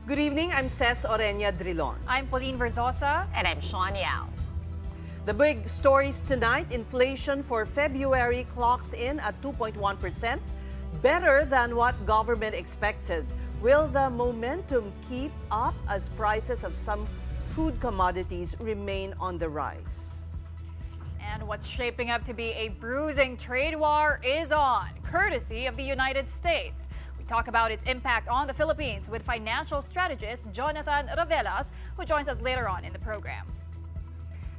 Good evening, I'm Ces Orenia Drilon. I'm Pauline Verzosa. And I'm Sean Yao. The big stories tonight, inflation for February clocks in at 2.1%, better than what government expected. Will the momentum keep up as prices of some food commodities remain on the rise? And what's shaping up to be a bruising trade war is on, courtesy of the United States. We talk about its impact on the Philippines with financial strategist Jonathan Ravelas, who joins us later on in the program.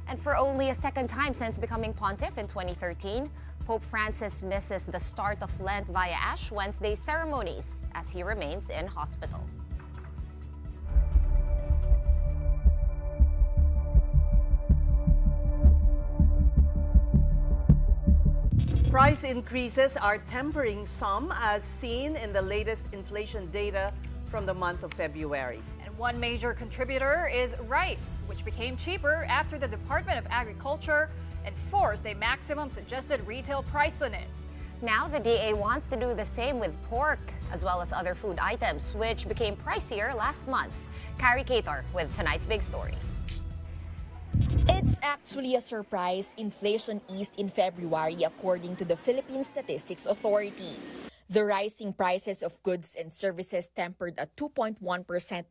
And for only a second time since becoming pontiff in 2013, Pope Francis misses the start of Lent via Ash Wednesday ceremonies as he remains in hospital. Price increases are tempering some, as seen in the latest inflation data from the month of February. And one major contributor is rice, which became cheaper after the Department of Agriculture enforced a maximum suggested retail price on it. Now the DA wants to do the same with pork, as well as other food items, which became pricier last month. Carrie Cator with tonight's big story. It's actually a surprise inflation eased in February according to the Philippine Statistics Authority. The rising prices of goods and services tempered at 2.1%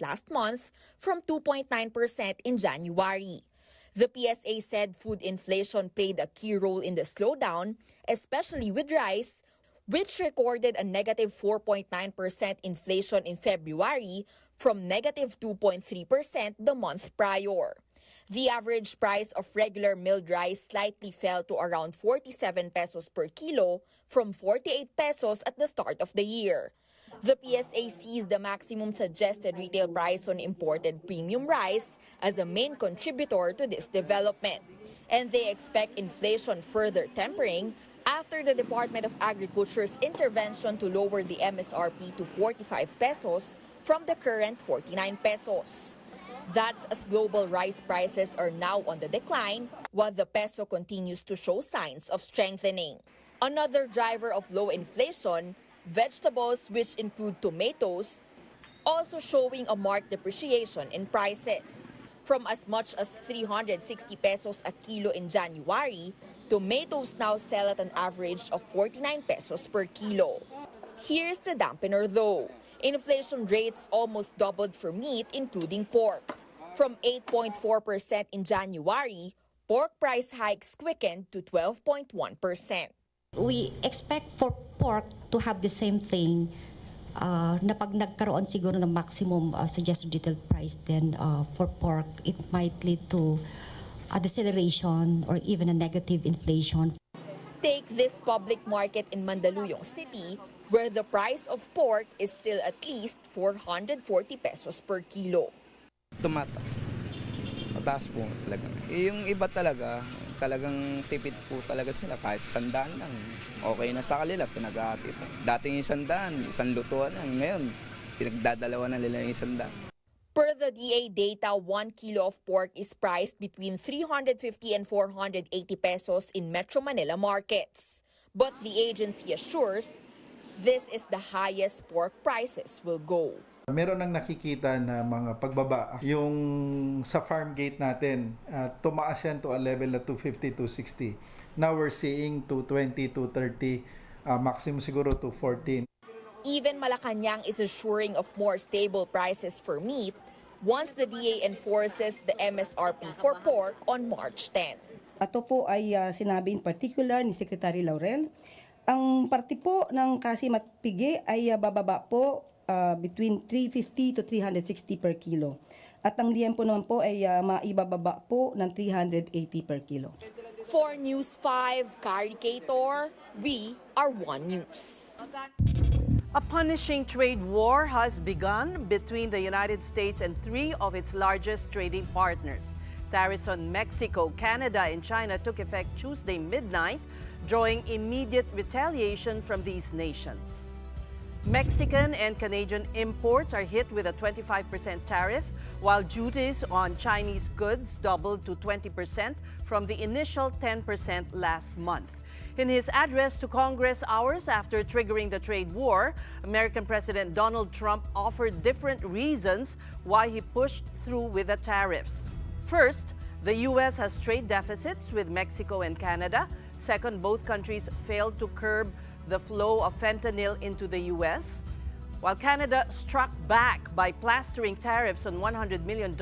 last month from 2.9% in January. The PSA said food inflation played a key role in the slowdown, especially with rice, which recorded a negative 4.9% inflation in February from negative 2.3% the month prior. The average price of regular milled rice slightly fell to around 47 pesos per kilo from 48 pesos at the start of the year. The PSA sees the maximum suggested retail price on imported premium rice as a main contributor to this development. And they expect inflation further tempering after the Department of Agriculture's intervention to lower the MSRP to 45 pesos from the current 49 pesos. That's as global rice prices are now on the decline, while the peso continues to show signs of strengthening. Another driver of low inflation, vegetables, which include tomatoes, also showing a marked depreciation in prices. From as much as 360 pesos a kilo in January, tomatoes now sell at an average of 49 pesos per kilo. Here's the dampener though. Inflation rates almost doubled for meat, including pork. From 8.4% in January, pork price hikes quickened to 12.1%. We expect for pork to have the same thing na pag nagkaroon siguro ng maximum suggested retail price, then for pork, it might lead to a deceleration or even a negative inflation. Take this public market in Mandaluyong City, where the price of pork is still at least 440 pesos per kilo. Tumatas. Mataas po talaga. Yung iba talagang tipid po talaga sila kahit 100 lang. Okay na sa kanila, pinag-aati po. Dating 100, isang lutuan lang. Ngayon, pinagdadalawa na nila yung 100. Per the DA data, 1 kilo of pork is priced between 350 and 480 pesos in Metro Manila markets. But the agency assures this is the highest pork prices will go. Meron nang nakikita na mga pagbaba. Yung sa farm gate natin, tumaas yan to a level na 250 to 60. Now we're seeing 220 to 30, maximum siguro to 14. Even Malacanang is assuring of more stable prices for meat once the DA enforces the MSRP for pork on March 10. Ito po ay sinabi in particular ni Secretary Laurel. Ang parte po ng Kasimat Pigi ay bababa po between 350 to 360 per kilo. At ang liempo naman po ay maibababa po ng 380 per kilo. For News 5, Carrie Cator, we are One News. A punishing trade war has begun between the United States and three of its largest trading partners. Tariffs on Mexico, Canada, and China took effect Tuesday midnight, drawing immediate retaliation from these nations. Mexican and Canadian imports are hit with a 25% tariff, while duties on Chinese goods doubled to 20% from the initial 10% last month. In his address to Congress hours after triggering the trade war, American President Donald Trump offered different reasons why he pushed through with the tariffs. First, the U.S. has trade deficits with Mexico and Canada. Second, both countries failed to curb the flow of fentanyl into the U.S., while Canada struck back by plastering tariffs on $100 million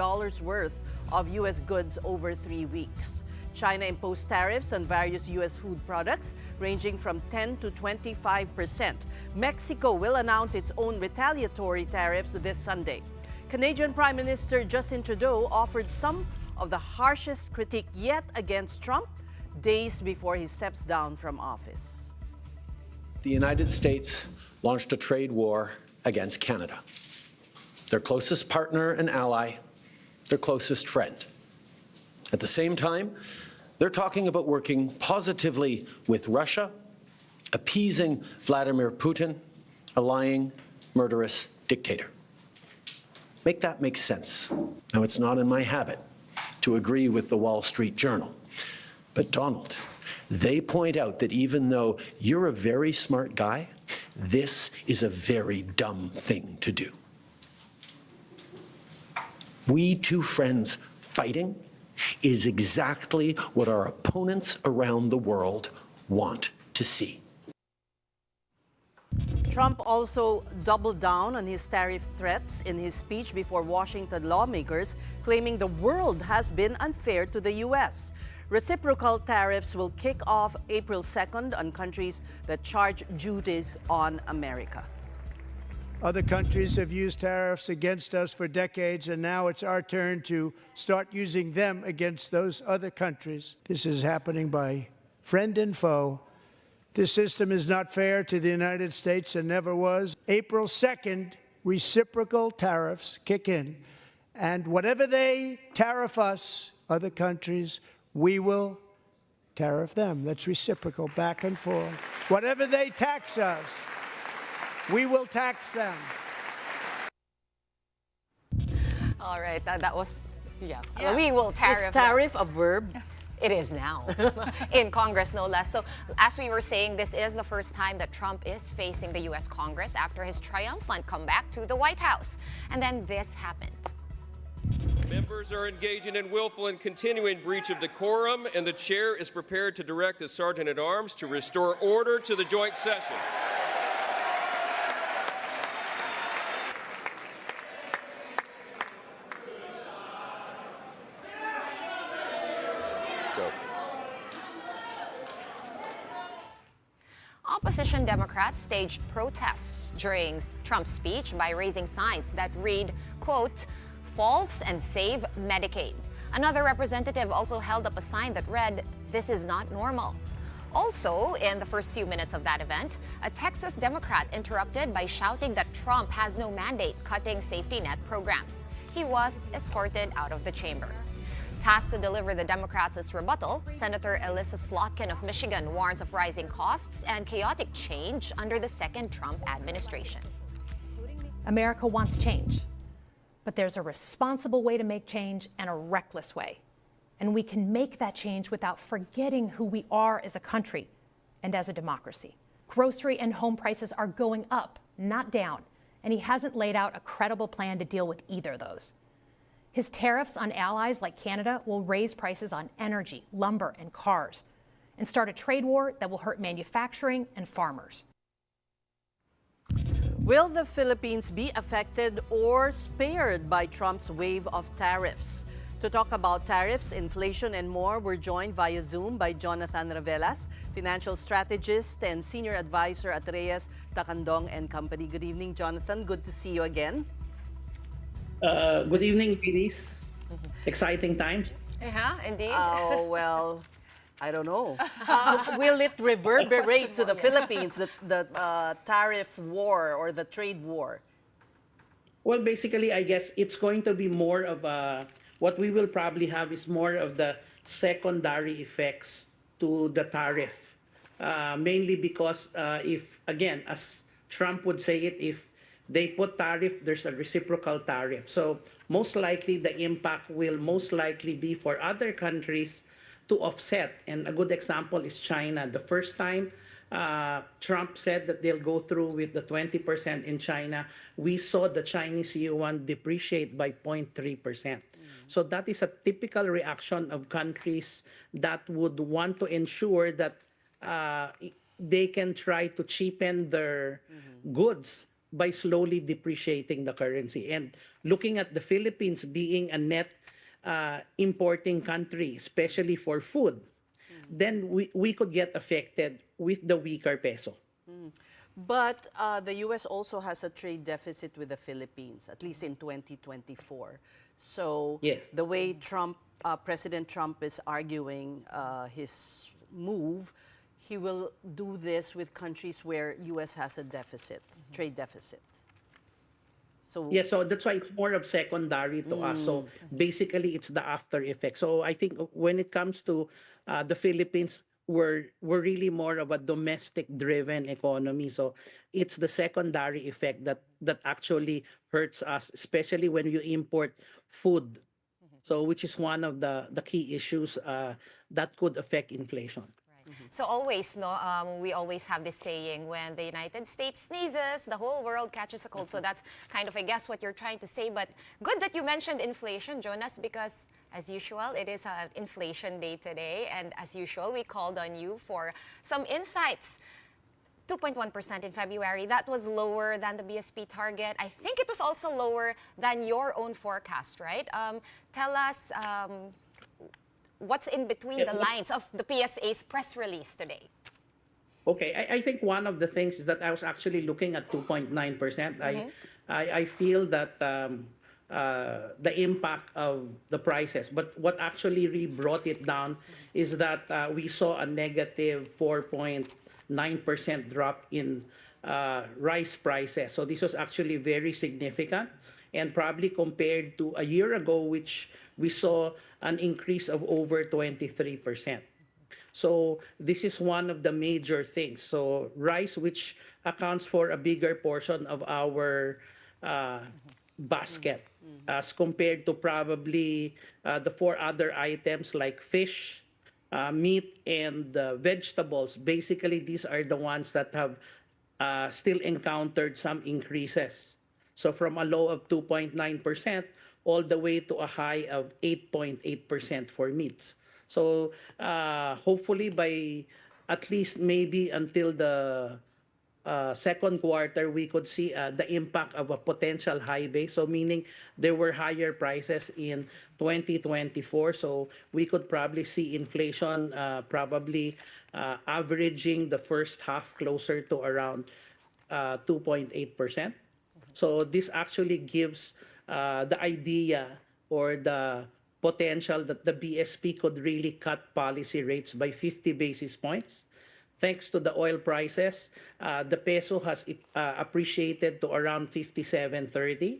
worth of U.S. goods over 3 weeks. China imposed tariffs on various U.S. food products ranging from 10 to 25%. Mexico will announce its own retaliatory tariffs this Sunday. Canadian Prime Minister Justin Trudeau offered some of the harshest critique yet against Trump days before he steps down from office. The United States launched a trade war against Canada, their closest partner and ally, their closest friend. At the same time, they're talking about working positively with Russia, appeasing Vladimir Putin, a lying, murderous dictator. Make that make sense. Now, it's not in my habit to agree with the Wall Street Journal, but Donald, they point out that even though you're a very smart guy, this is a very dumb thing to do. We two friends fighting is exactly what our opponents around the world want to see. Trump also doubled down on his tariff threats in his speech before Washington lawmakers, claiming the world has been unfair to the U.S. Reciprocal tariffs will kick off April 2nd on countries that charge duties on America. Other countries have used tariffs against us for decades, and now it's our turn to start using them against those other countries. This is happening by friend and foe. This system is not fair to the United States and never was. April 2nd, reciprocal tariffs kick in, and whatever they tariff us, other countries, we will tariff them. That's reciprocal, back and forth. Whatever they tax us, we will tax them. All right, that was, yeah. We will tariff. Is tariff a verb? It is now, in Congress no less. So as we were saying, this is the first time that Trump is facing the U.S. Congress after his triumphant comeback to the White House. And then this happened. Members are engaging in willful and continuing breach of decorum, and the chair is prepared to direct the Sergeant-at-Arms to restore order to the joint session. Opposition Democrats staged protests during Trump's speech by raising signs that read, quote, "False and save Medicaid." Another representative also held up a sign that read, "This is not normal." Also, in the first few minutes of that event, a Texas Democrat interrupted by shouting that Trump has no mandate cutting safety net programs. He was escorted out of the chamber. Tasked to deliver the Democrats' rebuttal, Senator Elissa Slotkin of Michigan warns of rising costs and chaotic change under the second Trump administration. America wants change, but there's a responsible way to make change and a reckless way. And we can make that change without forgetting who we are as a country and as a democracy. Grocery and home prices are going up, not down, and he hasn't laid out a credible plan to deal with either of those. His tariffs on allies like Canada will raise prices on energy, lumber, and cars, and start a trade war that will hurt manufacturing and farmers. Will the Philippines be affected or spared by Trump's wave of tariffs? To talk about tariffs, inflation, and more, we're joined via Zoom by Jonathan Ravelas, financial strategist and senior advisor at Reyes, Takandong and Company. Good evening, Jonathan. Good to see you again. Good evening, ladies. Exciting times. Yeah, indeed. Oh, well, I don't know. Will it reverberate to the Philippines, the tariff war or the trade war? Well, basically, I guess it's going to be more of what we will probably have is more of the secondary effects to the tariff. Mainly because if, again, as Trump would say it, if they put tariff, there's a reciprocal tariff. So most likely the impact will most likely be for other countries to offset. And a good example is China. The first time Trump said that they'll go through with the 20% in China, we saw the Chinese yuan depreciate by 0.3%. So that is a typical reaction of countries that would want to ensure that they can try to cheapen their goods by slowly depreciating the currency. And looking at the Philippines being a net importing country, especially for food, then we could get affected with the weaker peso. But the U.S. also has a trade deficit with the Philippines, at least in 2024. So Yes. the way President Trump is arguing his move, he will do this with countries where U.S. has a deficit, trade deficit. So Yeah, so that's why it's more of secondary to us. So basically, it's the after effect. So I think when it comes to the Philippines, we're really more of a domestic-driven economy. So it's the secondary effect that actually hurts us, especially when you import food. So which is one of the key issues that could affect inflation. So always, no, we always have this saying, when the United States sneezes, the whole world catches a cold. So that's kind of, I guess, what you're trying to say. But good that you mentioned inflation, Jonas, because as usual, it is an inflation day today. And as usual, we called on you for some insights. 2.1% in February, that was lower than the BSP target. I think it was also lower than your own forecast, right? Tell us what's in between the lines of the PSA's press release today. Okay, I think one of the things is that I was actually looking at 2.9%. I feel that the impact of the prices, but what actually really brought it down is that we saw a negative 4.9% drop in rice prices. So this was actually very significant, and probably compared to a year ago, which we saw an increase of over 23%. So this is one of the major things. So rice, which accounts for a bigger portion of our basket, as compared to probably the four other items like fish, meat, and vegetables. Basically, these are the ones that have still encountered some increases. So from a low of 2.9% all the way to a high of 8.8% for meats. So hopefully by at least maybe until the second quarter, we could see the impact of a potential high base. So meaning there were higher prices in 2024. So we could probably see inflation probably averaging the first half closer to around 2.8%. So this actually gives the idea or the potential that the BSP could really cut policy rates by 50 basis points. Thanks to the oil prices, the peso has appreciated to around 57.30.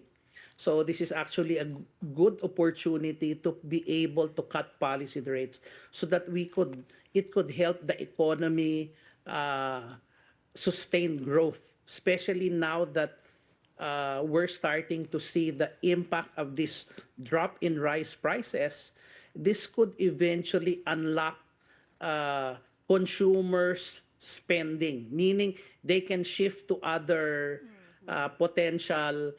So this is actually a good opportunity to be able to cut policy rates so that it could help the economy sustain growth, especially now that we're starting to see the impact of this drop in rice prices. This could eventually unlock consumers' spending, meaning they can shift to other potential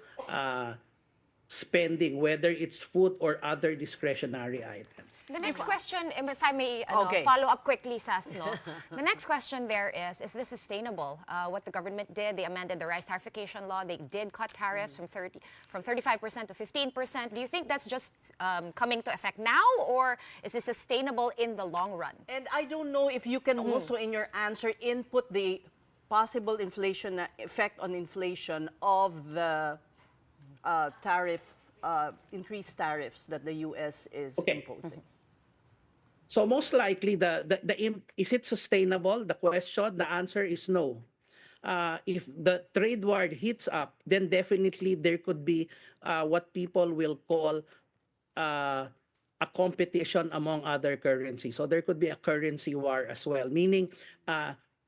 spending, whether it's food or other discretionary items. The next question, if I may Okay. follow up quickly, Sas, no? The next question there is this sustainable? What the government did, they amended the rice tarification law. They did cut tariffs from 35% to 15%. Do you think that's just coming to effect now, or is this sustainable in the long run? And I don't know if you can also, in your answer, input the possible inflation effect on inflation of the increased tariffs that the U.S. is imposing. So most likely, is it sustainable? The question, the answer is no. If the trade war heats up, then definitely there could be what people will call a competition among other currencies. So there could be a currency war as well, meaning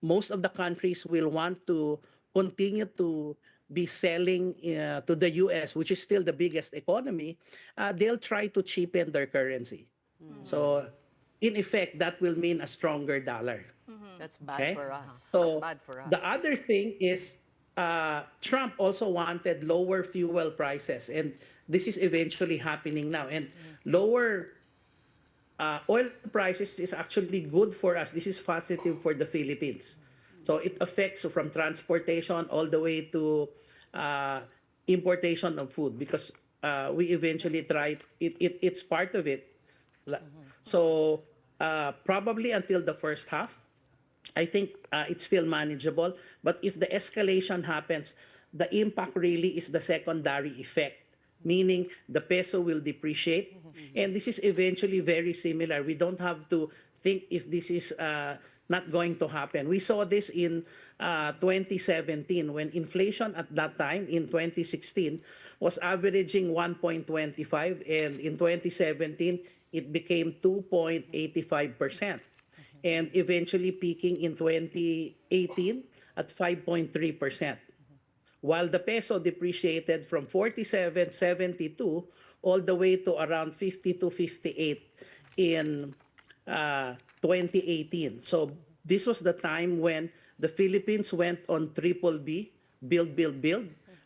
most of the countries will want to continue to be selling to the U.S., which is still the biggest economy. They'll try to cheapen their currency. So in effect, that will mean a stronger dollar. That's bad Okay? for us. So Bad for us. the other thing is Trump also wanted lower fuel prices, and this is eventually happening now. And lower oil prices is actually good for us. This is positive for the Philippines. So it affects from transportation all the way to importation of food because we eventually try it's part of it. So probably until the first half, I think it's still manageable. But if the escalation happens, the impact really is the secondary effect, meaning the peso will depreciate. And this is eventually very similar. We don't have to think if this is not going to happen. We saw this in 2017 when inflation at that time in 2016 was averaging 1.25, and in 2017 it became 2.85%. And eventually peaking in 2018 at 5.3%. While the peso depreciated from 47.72 all the way to around 52.58 in 2018. So this was the time when the Philippines went on triple B, build,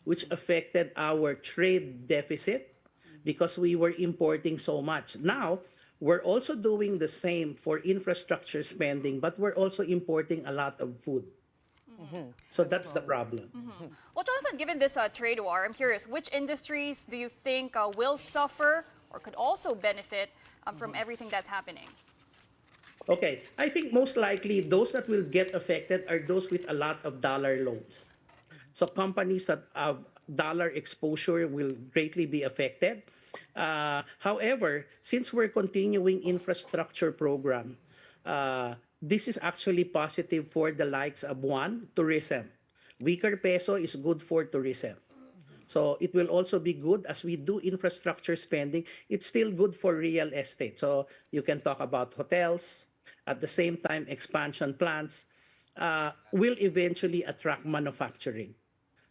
which affected our trade deficit because we were importing so much. Now, we're also doing the same for infrastructure spending, but we're also importing a lot of food. So that's the problem. Well, Jonathan, given this trade war, I'm curious, which industries do you think will suffer or could also benefit from everything that's happening? Okay, I think most likely those that will get affected are those with a lot of dollar loans. So companies that have dollar exposure will greatly be affected. However, since we're continuing infrastructure program, this is actually positive for the likes of one, tourism. Weaker peso is good for tourism. So it will also be good as we do infrastructure spending. It's still good for real estate. So you can talk about hotels. At the same time, expansion plans will eventually attract manufacturing.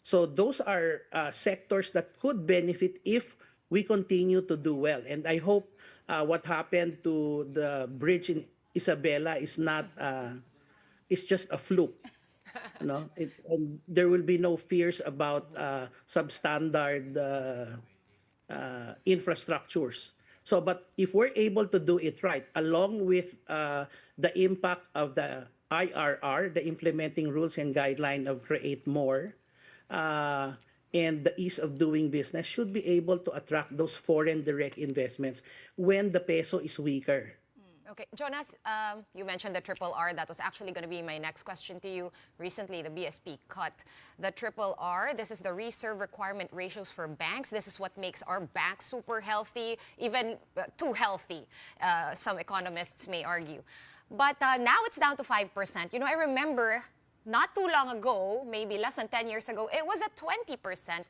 So those are sectors that could benefit if we continue to do well. And I hope what happened to the bridge in Isabela is not, it's just a fluke. There will be no fears about substandard infrastructures. So, but if we're able to do it right, along with the impact of the IRR, the implementing rules and guideline of Create More, and the ease of doing business should be able to attract those foreign direct investments when the peso is weaker. Okay, Jonas, you mentioned the triple R. That was actually going to be my next question to you. Recently, the BSP cut the triple R. This is the reserve requirement ratios for banks. This is what makes our banks super healthy, even too healthy, some economists may argue. But now it's down to 5%. You know, I remember not too long ago, maybe less than 10 years ago, it was at 20%.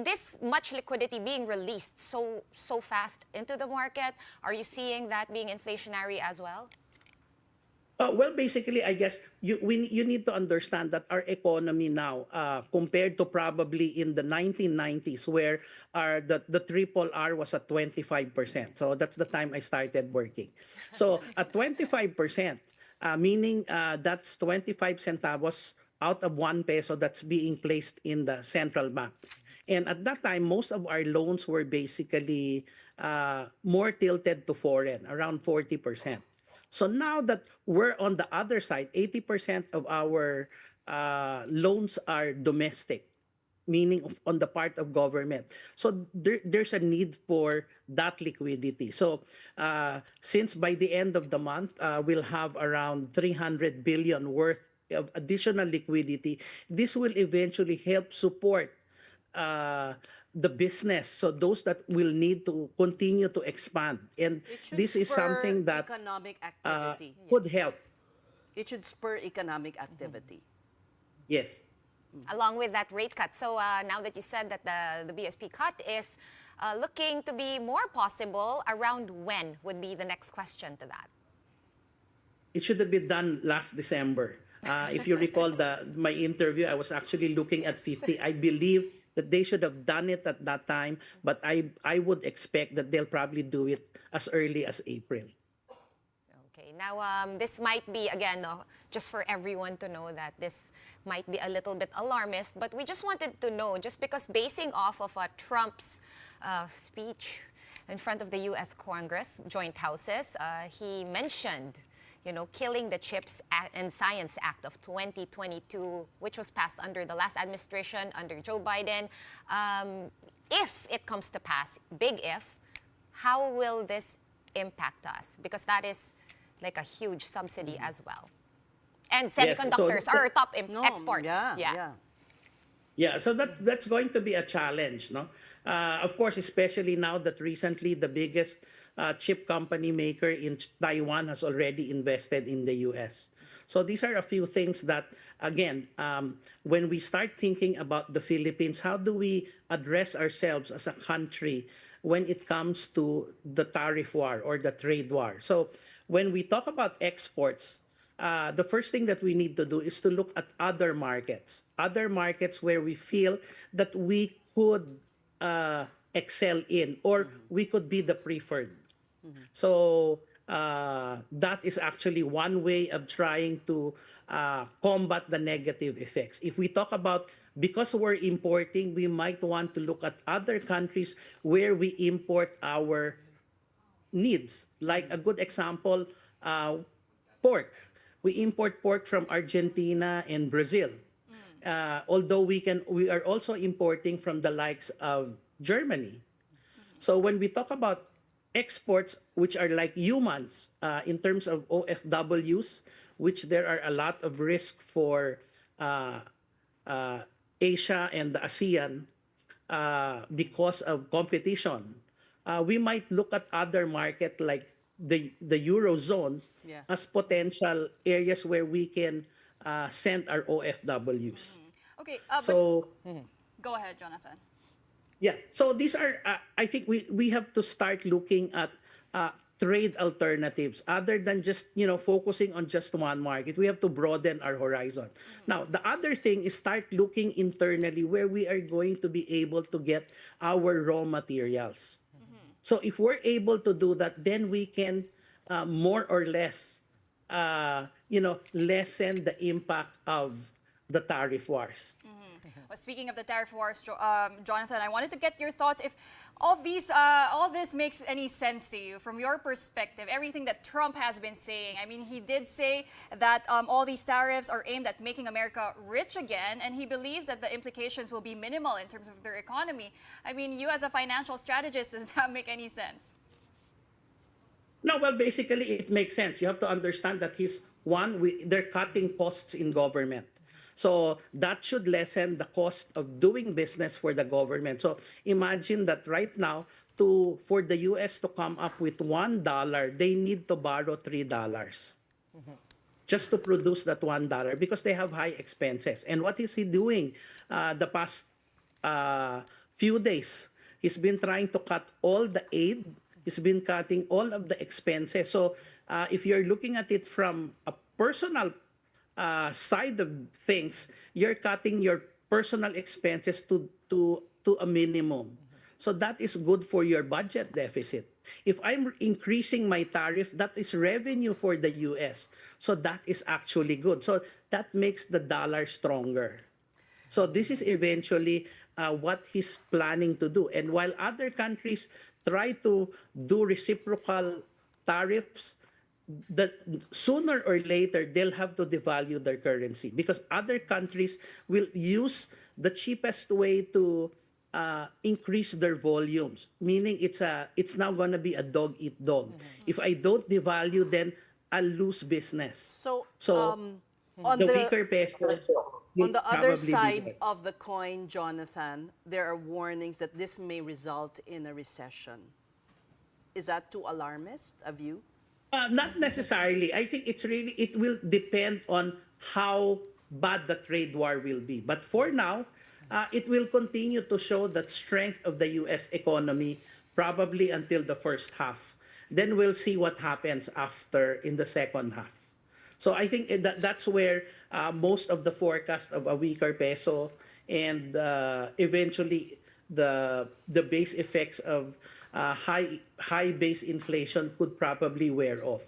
This much liquidity being released so fast into the market, are you seeing that being inflationary as well? Well, basically, I guess you need to understand that our economy now, compared to probably in the 1990s, where the triple R was at 25%. So that's the time I started working. So at 25%, meaning that's 25 centavos out of 1 peso that's being placed in the central bank. And at that time, most of our loans were basically more tilted to foreign, around 40%. So now that we're on the other side, 80% of our loans are domestic, meaning on the part of government. So there's a need for that liquidity. So since by the end of the month, we'll have around 300 billion worth of additional liquidity, this will eventually help support the business. So those that will need to continue to expand. And this is something that economic activity. could help. It should spur economic activity. Yes. Along with that rate cut. So now that you said that the BSP cut is looking to be more possible, around when would be the next question to that? It should have been done last December. If you recall my interview, I was actually looking at 50. I believe that they should have done it at that time, but I would expect that they'll probably do it as early as April. Now, this might be, again, just for everyone to know that this might be a little bit alarmist, but we just wanted to know, just because basing off of Trump's speech in front of the U.S. Congress, joint houses, he mentioned, killing the CHIPS and Science Act of 2022, which was passed under the last administration, under Joe Biden. If it comes to pass, big if, how will this impact us? Because that is like a huge subsidy as well. And semiconductors are our top exports. Yeah, so that's going to be a challenge, no? Of course, especially now that recently the biggest chip company maker in Taiwan has already invested in the U.S. So these are a few things that, again, when we start thinking about the Philippines, how do we address ourselves as a country when it comes to the tariff war or the trade war? So when we talk about exports, the first thing that we need to do is to look at other markets where we feel that we could excel in, or we could be the preferred. So that is actually one way of trying to combat the negative effects. If we talk about, because we're importing, we might want to look at other countries where we import our needs. Like a good example, pork. We import pork from Argentina and Brazil. Although we are also importing from the likes of Germany. So when we talk about exports, which are like humans, in terms of OFWs, which there are a lot of risk for Asia and the ASEAN because of competition, we might look at other markets like the Eurozone as potential areas where we can send our OFWs. Okay, go ahead, Jonathan. Yeah, so these are, I think we have to start looking at trade alternatives other than just, focusing on just one market. We have to broaden our horizon. Now, the other thing is start looking internally where we are going to be able to get our raw materials. So if we're able to do that, then we can more or less, lessen the impact of the tariff wars. Well, speaking of the tariff wars, Jonathan, I wanted to get your thoughts. If all this makes any sense to you from your perspective, everything that Trump has been saying. I mean, he did say that all these tariffs are aimed at making America rich again, and he believes that the implications will be minimal in terms of their economy. I mean, you as a financial strategist, does that make any sense? No, well, basically it makes sense. You have to understand that they're cutting costs in government. So that should lessen the cost of doing business for the government. So imagine that right now, for the U.S. to come up with $1, they need to borrow $3 just to produce that $1 because they have high expenses. And what is he doing the past few days? He's been trying to cut all the aid. He's been cutting all of the expenses. So if you're looking at it from a personal side of things, you're cutting your personal expenses to a minimum. So that is good for your budget deficit. If I'm increasing my tariff, that is revenue for the U.S. So that is actually good. So that makes the dollar stronger. So this is eventually what he's planning to do. And while other countries try to do reciprocal tariffs, that sooner or later they'll have to devalue their currency because other countries will use the cheapest way to increase their volumes, meaning it's now going to be a dog eat dog. If I don't devalue, then I'll lose business. So on the weaker peso, on the other side of the coin, Jonathan, there are warnings that this may result in a recession. Is that too alarmist of you? Not necessarily. I think it will depend on how bad the trade war will be. But for now, it will continue to show the strength of the U.S. economy probably until the first half. Then we'll see what happens after in the second half. So I think that's where most of the forecast of a weaker peso and eventually the base effects of high base inflation could probably wear off.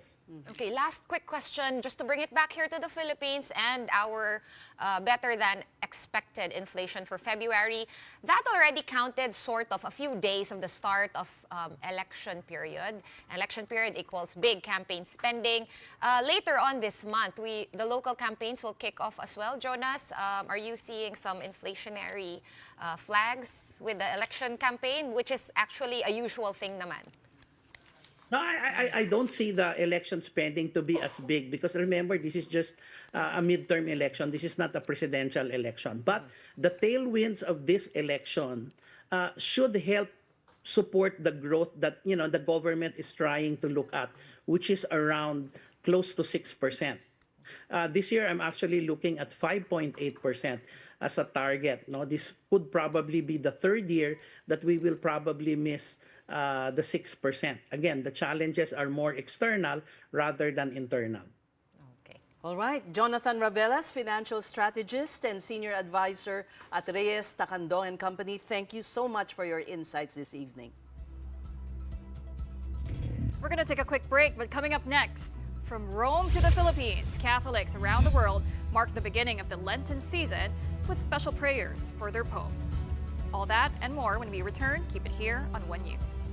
Okay, last quick question, just to bring it back here to the Philippines and our better than expected inflation for February. That already counted sort of a few days of the start of election period. Election period equals big campaign spending. Later on this month, the local campaigns will kick off as well. Jonas, are you seeing some inflationary flags with the election campaign, which is actually a usual thing naman? No, I don't see the election spending to be as big because remember, this is just a midterm election. This is not a presidential election. But the tailwinds of this election should help support the growth that the government is trying to look at, which is around close to 6%. This year, I'm actually looking at 5.8% as a target. No, this could probably be the third year that we will probably miss the 6%. Again, the challenges are more external rather than internal. Okay. All right, Jonathan Ravelas, financial strategist and senior advisor at Reyes, Tacandong and Company. Thank you so much for your insights this evening. We're going to take a quick break, but coming up next, from Rome to the Philippines, Catholics around the world mark the beginning of the Lenten season with special prayers for their Pope. All that and more when we return. Keep it here on One News.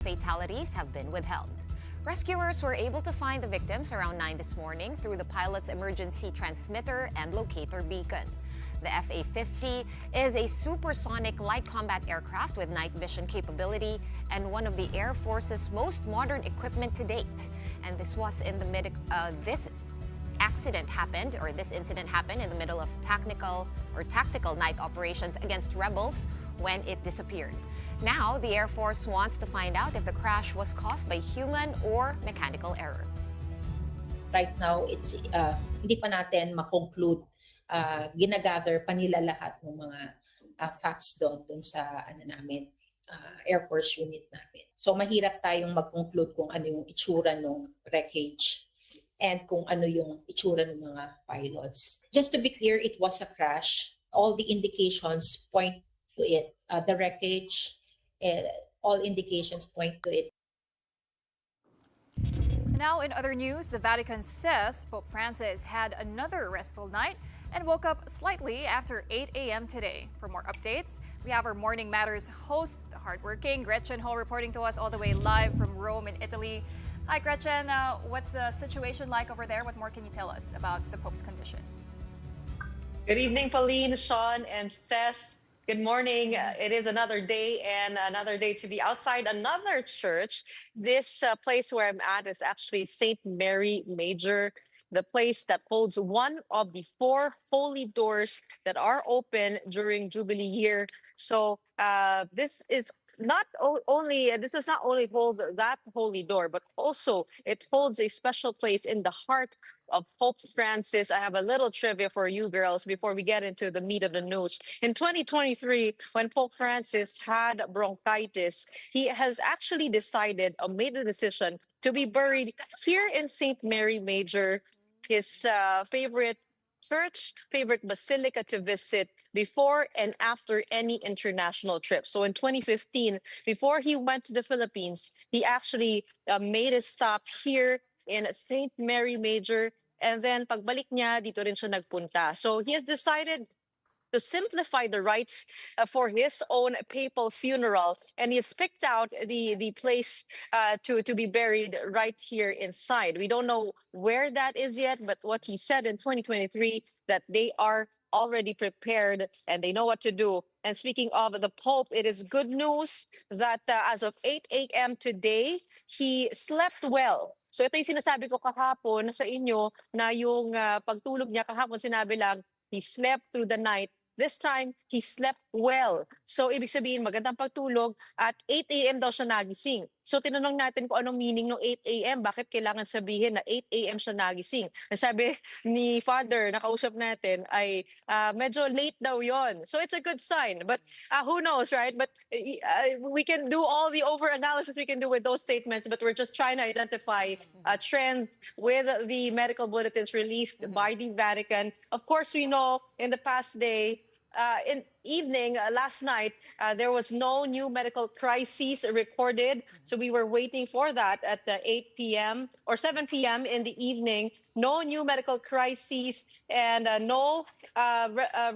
Fatalities have been withheld. Rescuers were able to find the victims around 9 this morning through the pilot's emergency transmitter and locator beacon. The FA-50 is a supersonic light combat aircraft with night vision capability and one of the Air Force's most modern equipment to date. And this was in the this incident happened in the middle of tactical night operations against rebels when it disappeared. Now, the Air Force wants to find out if the crash was caused by human or mechanical error. Right now, it's hindi pa natin makonclude. Ginagather pa nila lahat ng mga facts doon sa Air Force unit namin. So mahirap tayong mag-conclude kung ano yung itsura ng wreckage and kung ano yung itsura ng mga pilots. Just to be clear, it was a crash. All the indications point to it. The wreckage, all indications point to it. Now, in other news, the Vatican says Pope Francis had another restful night and woke up slightly after 8 a.m. today. For more updates, we have our Morning Matters host, the hardworking Gretchen Ho, reporting to us all the way live from Rome in Italy. Hi, Gretchen. What's the situation like over there? What more can you tell us about the Pope's condition? Good evening, Pauline, Sean, and Cess. Good morning. It is another day and another day to be outside another church. This place where I'm at is actually St. Mary Major, the place that holds one of the 4 holy doors that are open during Jubilee year. So this does not only hold that holy door, but also it holds a special place in the heart of Pope Francis. I have a little trivia for you girls before we get into the meat of the news. In 2023, when Pope Francis had bronchitis, he has actually made the decision to be buried here in St. Mary Major, his favorite church, favorite basilica to visit before and after any international trip. So in 2015, before he went to the Philippines, he actually made a stop here in St. Mary Major, and then pagbalik niya, dito rin siya nagpunta. So he has decided to simplify the rites for his own papal funeral, and he has picked out the place to be buried right here inside. We don't know where that is yet, but what he said in 2023 that they are already prepared and they know what to do. And speaking of the Pope, it is good news that as of 8 a.m. today, he slept well. So ito yung sinasabi ko kahapon sa inyo na yung pagtulog niya kahapon, sinabi lang, he slept through the night. This time, he slept well. So, ibig sabihin, magandang pagtulog at 8 a.m. daw siya nagising. So, tinanong natin kung anong meaning ng 8 a.m. Bakit kailangan sabihin na 8 a.m. siya nagising? Sabi ni Father, nakausap natin, ay medyo late daw yon. So, it's a good sign. But who knows, right? But we can do all the over-analysis we can do with those statements, but we're just trying to identify trends with the medical bulletins released by the Vatican. Of course, we know in the past day, in evening last night, there was no new medical crises recorded. So we were waiting for that at 8 p.m. or 7 p.m. in the evening. No new medical crises and no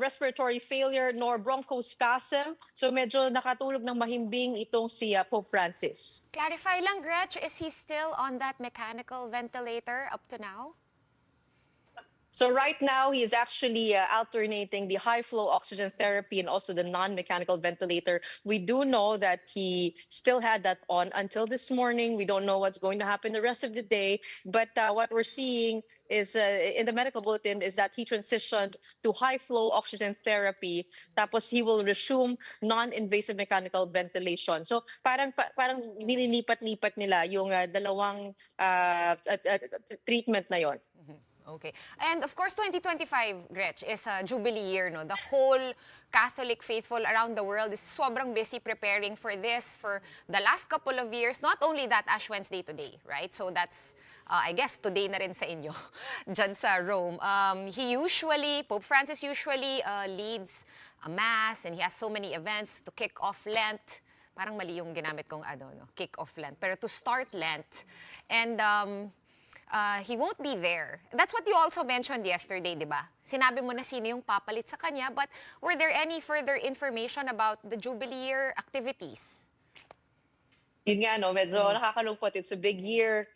respiratory failure nor bronchospasm. So medyo nakatulog ng mahimbing itong si Pope Francis. Clarify lang, Gretch, is he still on that mechanical ventilator up to now? So right now, he is actually alternating the high-flow oxygen therapy and also the non-mechanical ventilator. We do know that he still had that on until this morning. We don't know what's going to happen the rest of the day. But what we're seeing is in the medical bulletin is that he transitioned to high-flow oxygen therapy. Tapos he will resume non-invasive mechanical ventilation. So parang nililipat-lipat nila yung dalawang treatment na yon. Okay. And of course, 2025, Gretch, is a Jubilee year, no? The whole Catholic faithful around the world is sobrang busy preparing for this for the last couple of years. Not only that, Ash Wednesday today, right? So that's, I guess, today na rin sa inyo, dyan sa Rome. Pope Francis usually leads a mass and he has so many events to kick off Lent. Parang mali yung ginamit kong kick off Lent. Pero to start Lent. And he won't be there. That's what you also mentioned yesterday, di ba? Sinabi mo na sino yung papalit sa kanya, but were there any further information about the Jubilee year activities? Yun nga, no, medyo nakakalungkot. It's a big year.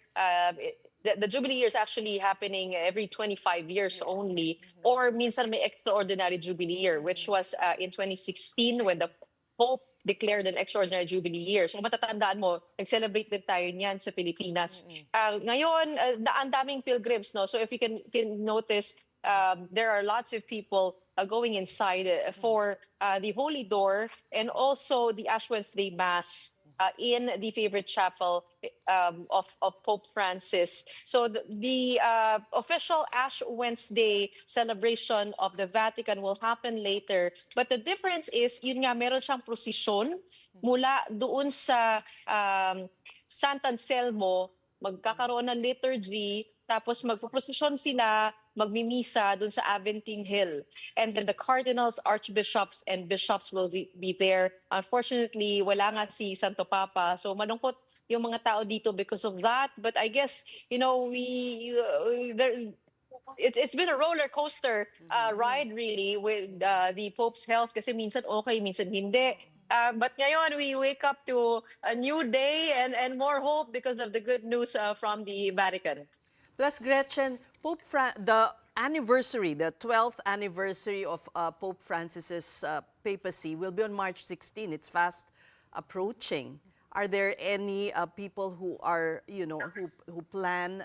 The Jubilee year is actually happening every 25 years only, or minsan may extraordinary Jubilee year, which was in 2016 when the Pope declared an extraordinary Jubilee year. So matatandaan mo, nag-celebrate din tayo niyan sa Pilipinas. Ngayon, ang daming pilgrims, no? So if you can notice, there are lots of people going inside for the Holy Door and also the Ash Wednesday Mass in the favorite chapel of Pope Francis. So the official Ash Wednesday celebration of the Vatican will happen later. But the difference is, yun nga, meron siyang prosesyon mula doon sa Sant Anselmo, magkakaroon ng liturgy, tapos magpuprosesyon sila, magmimisa doon sa Aventine Hill. And then the cardinals, archbishops, and bishops will be there. Unfortunately, wala nga si Santo Papa. So malungkot yung mga tao dito because of that. But I guess, you know, it's been a roller coaster ride really with the Pope's health kasi minsan okay, minsan hindi. But ngayon, we wake up to a new day and more hope because of the good news from the Vatican. Plus, Gretchen, the anniversary, the 12th anniversary of Pope Francis's papacy will be on March 16. It's fast approaching. Are there any people who are, you know, who plan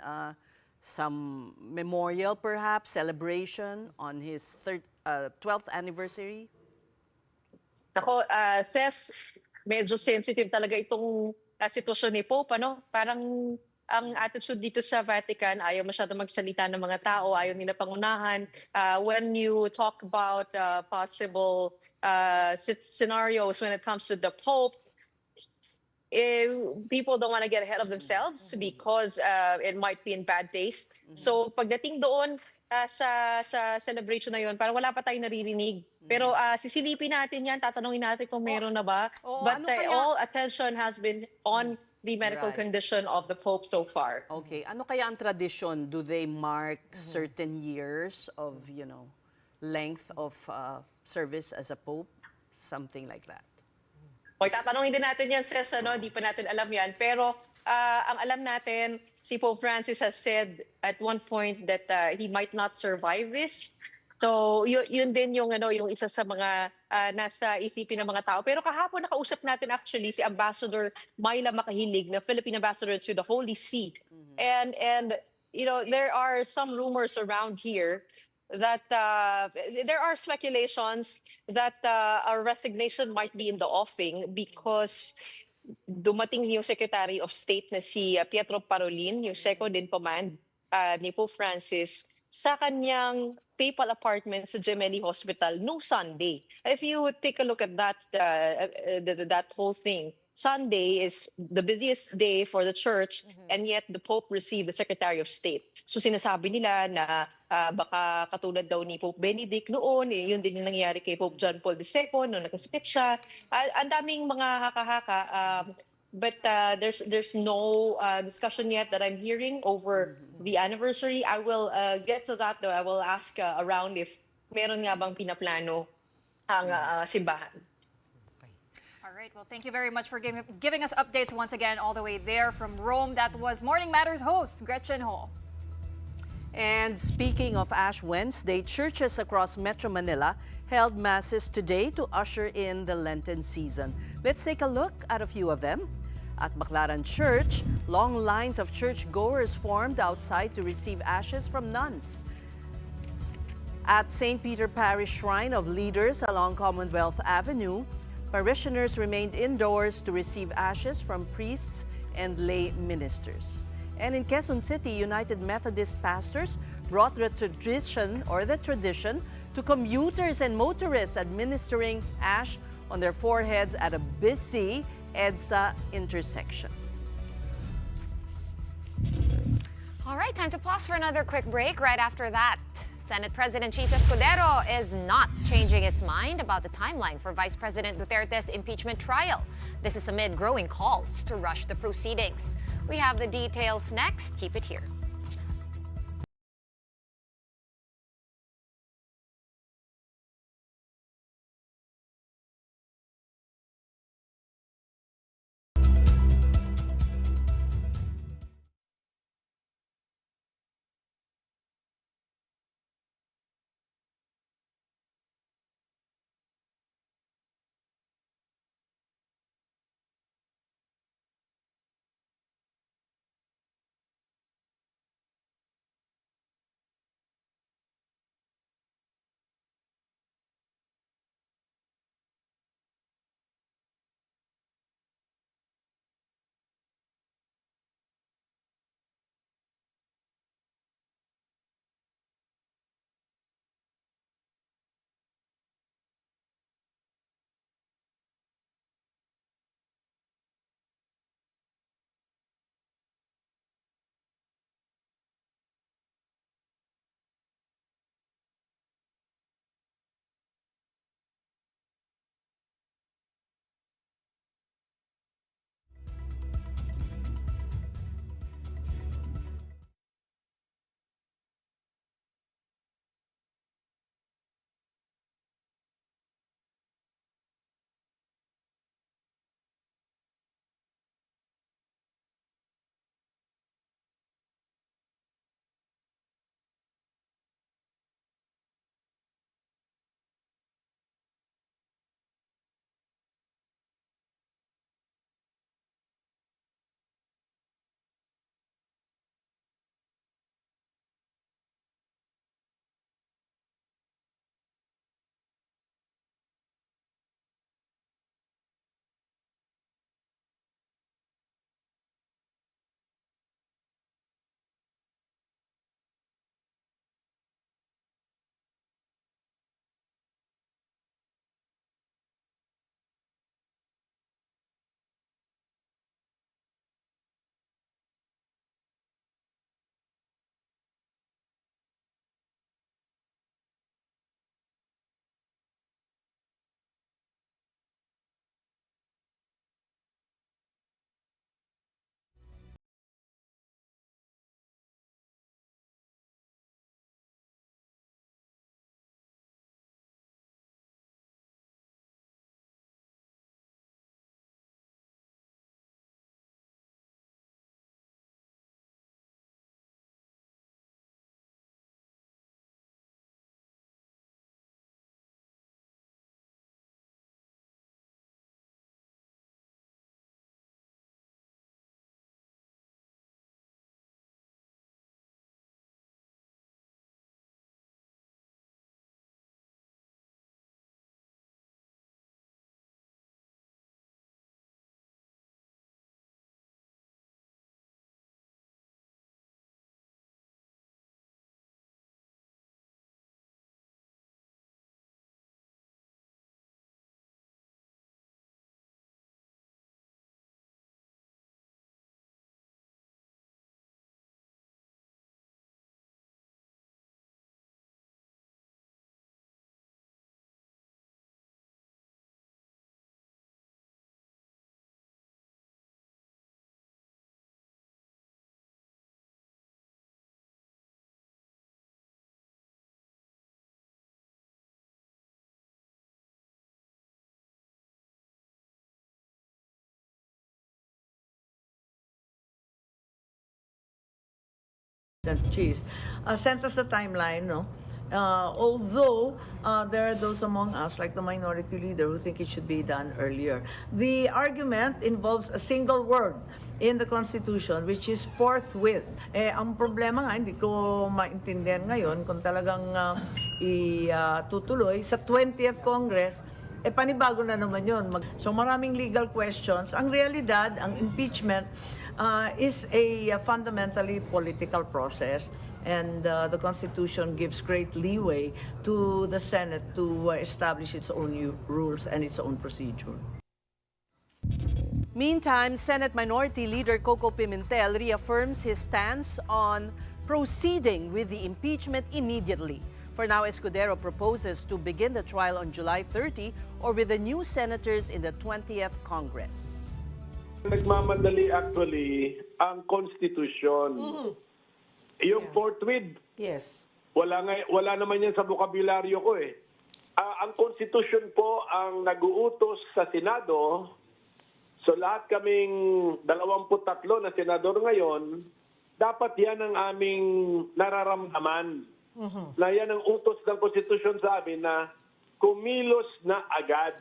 some memorial, perhaps, celebration on his 12th anniversary? Ako, Ses, medyo sensitive talaga itong sitwasyon ni Pope, ano? Parang ang attitude dito sa Vatican, ayaw masyado magsalita ng mga tao, ayaw nila pangunahan. When you talk about possible scenarios when it comes to the Pope, people don't want to get ahead of themselves because it might be in bad taste. So pagdating doon sa celebration na yun, parang wala pa tayong naririnig. Pero sisilipin natin yan, tatanungin natin kung meron na ba. But all attention has been on the medical condition of the Pope so far. Okay. Ano kaya ang tradisyon? Do they mark certain years of, you know, length of service as a Pope? Something like that. O, tatanungin din natin yan, Ses, ano? Di pa natin alam yan. Pero ang alam natin, si Pope Francis has said at one point that he might not survive this. So, yun din yung, yung isa sa mga nasa isipin ng mga tao. Pero kahapon nakausap natin actually si Ambassador Myla Makahilig, na Philippine Ambassador to the Holy See. And you know, there are some rumors around here that there are speculations that a resignation might be in the offing because dumating yung Secretary of State na si Pietro Parolin, yung second in command ni Pope Francis, sa kanyang papal apartment sa Gemelli Hospital no Sunday. If you take a look at that that whole thing, Sunday is the busiest day for the church, and yet the Pope received the Secretary of State. So sinasabi nila na baka katulad daw ni Pope Benedict noon, yun din yung nangyayari kay Pope John Paul II nung nagkasakit siya. Ang daming mga haka-haka. But there's no discussion yet that I'm hearing over the anniversary. I will get to that though. I will ask around if meron nga bang pinaplano ang simbahan. All right, well, thank you very much for giving us updates once again all the way there from Rome. That was Morning Matters host Gretchen Ho. And speaking of Ash Wednesday, churches across Metro Manila held masses today to usher in the Lenten season. Let's take a look at a few of them. At Baclaran Church, long lines of churchgoers formed outside to receive ashes from nuns. At St. Peter Parish Shrine of Leaders along Commonwealth Avenue, parishioners remained indoors to receive ashes from priests and lay ministers. And in Quezon City, United Methodist pastors brought the tradition to commuters and motorists, administering ash on their foreheads at a busy EDSA intersection. All right, time to pause for another quick break. Right after that, Senate President Chis Escudero is not changing his mind about the timeline for Vice President Duterte's impeachment trial. This is amid growing calls to rush the proceedings. We have the details next. Keep it here. Cheese, sent us the timeline, no? Although there are those among us, like the minority leader, who think it should be done earlier. The argument involves a single word in the Constitution, which is forthwith. Ang problema nga, hindi ko maintindihan ngayon kung talagang itutuloy sa 20th Congress, panibago na naman yun. So maraming legal questions. Ang realidad, ang impeachment is a fundamentally political process, and the Constitution gives great leeway to the Senate to establish its own rules and its own procedure. Meantime, Senate Minority Leader Coco Pimentel reaffirms his stance on proceeding with the impeachment immediately. For now, Escudero proposes to begin the trial on July 30 or with the new senators in the 20th Congress. Nagmamadali actually ang Constitution. Yung forthwith, yes. Wala naman yan sa bokabularyo ko eh. Ang Constitution po ang nag-uutos sa Senado. So lahat kaming 23 na senador ngayon, dapat yan ang aming nararamdaman. Na yan ang utos ng Constitution sa amin na kumilos na agad.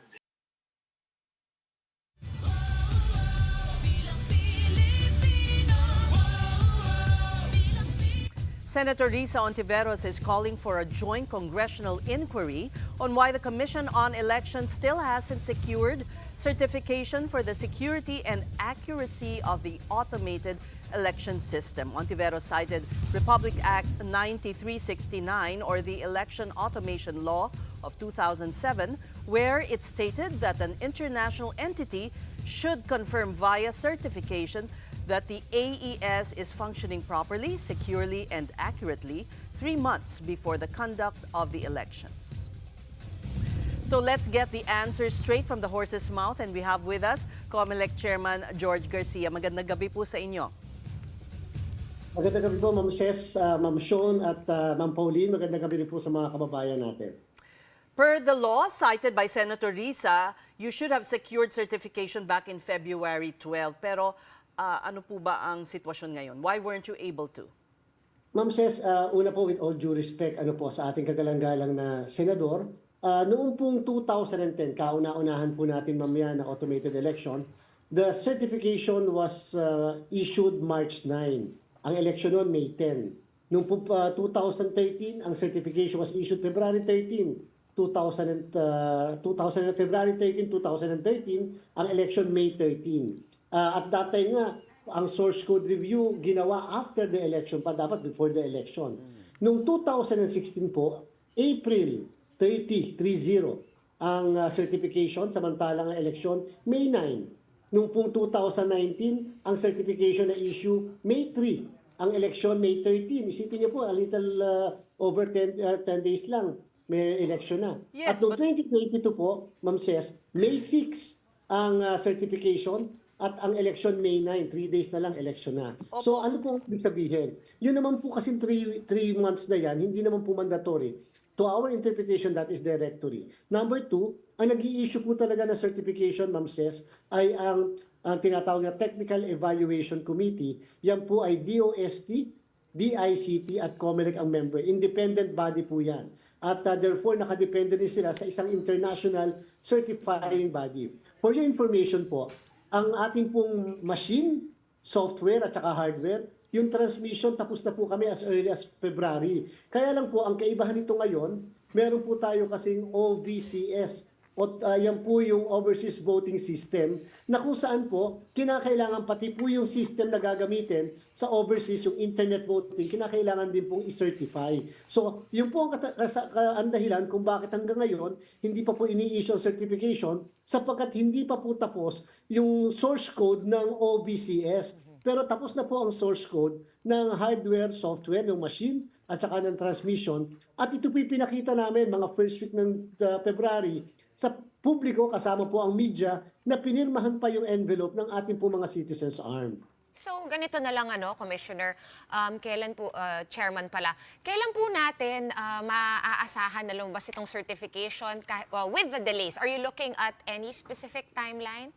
Senator Risa Ontiveros is calling for a joint congressional inquiry on why the Commission on Elections still hasn't secured certification for the security and accuracy of the automated election system. Ontiveros cited Republic Act 9369, or the Election Automation Law of 2007, where it stated that an international entity should confirm via certification that the AES is functioning properly, securely, and accurately 3 months before the conduct of the elections. So let's get the answers straight from the horse's mouth, and we have with us Comelec Chairman George Garcia. Magandang gabi po sa inyo. Magandang gabi po, Ma'am Ses, Ma'am Sean, at Ma'am Pauline. Magandang gabi rin po sa mga kababayan natin. Per the law cited by Senator Risa, you should have secured certification back in February 12. Pero ano po ba ang sitwasyon ngayon? Why weren't you able to? Ma'am Ses, una po with all due respect sa ating kagalang-galang na senador, noong pong 2010, kauna-unahan po natin mamaya na automated election, the certification was issued March 9. Ang election noon, May 10. Noong po 2013, ang certification was issued February 13. February 13, 2013, ang election May 13. At that time nga, ang source code review ginawa after the election pa, dapat before the election. Noong 2016 po, April 30 ang certification, samantalang ang election, May 9. Noong pong 2019, ang certification na issue, May 3. Ang election, May 13. Isipin niyo po, a little over 10 days lang, may election na. Yes, at noong 2022 po, Ma'am Ses, May 6 ang certification, at ang election May 9, 3 days na lang election na. So ano po ibig sabihin? Yun naman po kasi 3 months na yan, hindi naman po mandatory. To our interpretation, that is directory. Number 2, ang nag-i-issue po talaga ng certification, Ma'am Ses, ay ang tinatawag na Technical Evaluation Committee. Yan po ay DOST, DICT at Comelec ang member. Independent body po yan. At therefore, nakadepende rin sila sa isang international certifying body. For your information po, ang ating pong machine, software at saka hardware, yung transmission tapos na po kami as early as February. Kaya lang po, ang kaibahan nito ngayon, meron po tayo kasing OVCS, o yan po yung Overseas Voting System, na kung saan po, kinakailangan pati po yung system na gagamitin sa overseas, yung internet voting, kinakailangan din pong i-certify. So, yun po ang dahilan kung bakit hanggang ngayon, hindi pa po ini-issue ang certification, sapagkat hindi pa po tapos yung source code ng OVCS. Pero tapos na po ang source code ng hardware, software, ng machine, at saka ng transmission. At ito po pinakita namin mga first week ng February sa publiko, kasama po ang media, na pinirmahan pa yung envelope ng ating po mga citizens armed. So ganito na lang Commissioner, kailan po, Chairman pala, kailan po natin maaasahan na lumabas itong certification with the delays? Are you looking at any specific timeline?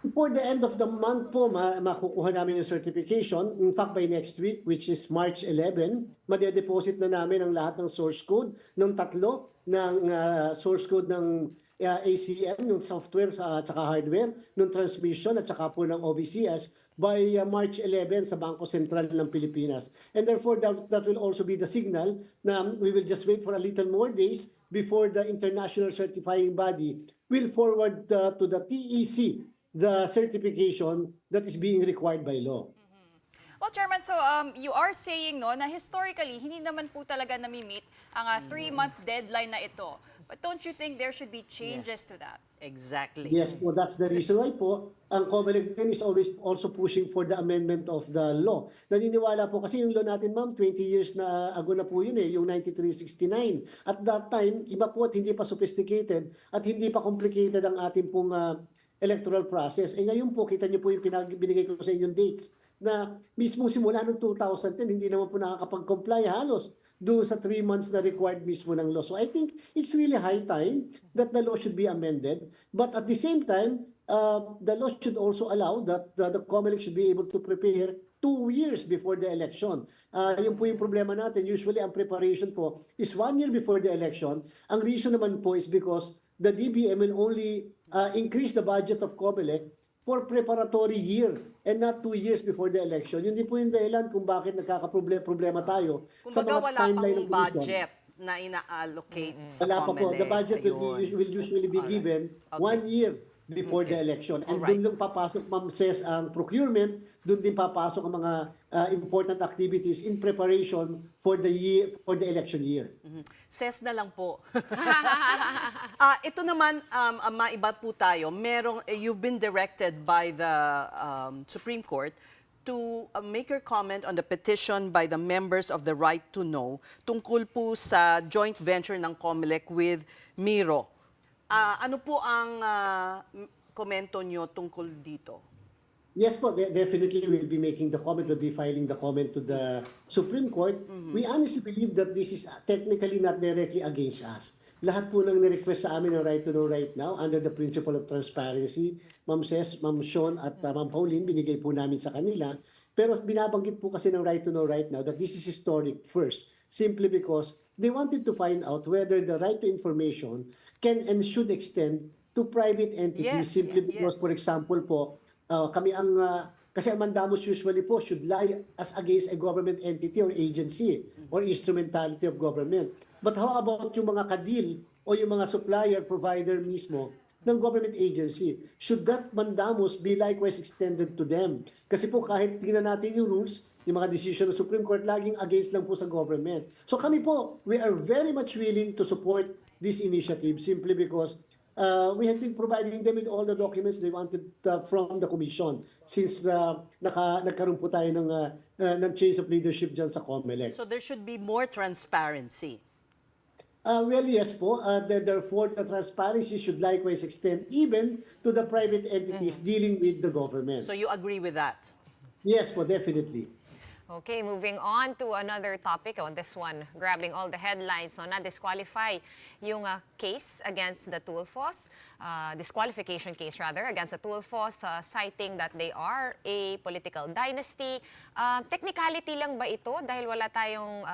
Before the end of the month po, makukuha namin yung certification. In fact, by next week, which is March 11, madedeposit na namin ang lahat ng source code ng tatlo ng source code ng ACM, ng software at saka hardware, ng transmission at saka po ng OBCS by March 11 sa Bangko Sentral ng Pilipinas. And therefore, that will also be the signal na we will just wait for a little more days before the international certifying body will forward to the TEC the certification that is being required by law. Well, Chairman, so you are saying no na historically hindi naman po talaga nami-meet ang 3-month deadline na ito. But don't you think there should be changes to that? Exactly. Yes po, that's the reason why po ang Comelec is always also pushing for the amendment of the law. Naniniwala po kasi yung law natin, ma'am, 20 years na ago na po yun yung 9369. At that time, iba po at hindi pa sophisticated at hindi pa complicated ang ating pong electoral process. Ngayon po, kita niyo po yung binigay ko sa inyong dates na mismo simula noong 2010, hindi naman po nakakapag-comply halos doon sa 3 months na required mismo ng law. So I think it's really high time that the law should be amended. But at the same time, the law should also allow that the Comelec should be able to prepare 2 years before the election. Yun po yung problema natin. Usually, ang preparation po is 1 year before the election. Ang reason naman po is because the DBM will only increase the budget of Comelec for preparatory year and not 2 years before the election. Yun din po yung dahilan kung bakit nagkakaproblema tayo sa Kumbaga mga wala timeline pang ng commission. budget na ina-allocate sa Wala pa po. Comelec. The budget Ayun. will usually be given 1 year before the election. And Alright. doon lang papasok, Ma'am Ces, ang procurement, doon din papasok ang mga important activities in preparation for the election year. Ses na lang po. Ito naman, maiba po tayo. You've been directed by the Supreme Court to make your comment on the petition by the members of the Right to Know tungkol po sa joint venture ng Comelec with Miro. Ano po ang komento nyo tungkol dito? Yes po, definitely we'll be making the comment, we'll be filing the comment to the Supreme Court. We honestly believe that this is technically not directly against us. Lahat po nang nirequest sa amin ng Right to Know right now under the principle of transparency, Ma'am Ces, Ma'am Sean at Ma'am Pauline, binigay po namin sa kanila. Pero binabanggit po kasi ng Right to Know right now that this is historic first, simply because they wanted to find out whether the right to information can and should extend to private entities simply because, for example po, kami ang, kasi ang mandamus usually po should lie as against a government entity or agency or instrumentality of government. But how about yung mga kadil o yung mga supplier, provider mismo ng government agency? Should that mandamus be likewise extended to them? Kasi po kahit tingnan natin yung rules, yung mga decision ng Supreme Court, laging against lang po sa government. So kami po, we are very much willing to support this initiative simply because we have been providing them with all the documents they wanted from the Commission since nagkaroon po tayo ng change of leadership dyan sa Comelec. So there should be more transparency. Well, yes po. Therefore, the transparency should likewise extend even to the private entities dealing with the government. So you agree with that? Yes po, definitely. Okay, moving on to another topic. On this one, grabbing all the headlines. So, na-disqualify yung case against the Tulfos, disqualification case rather, against the Tulfos, citing that they are a political dynasty. Technicality lang ba ito dahil wala tayong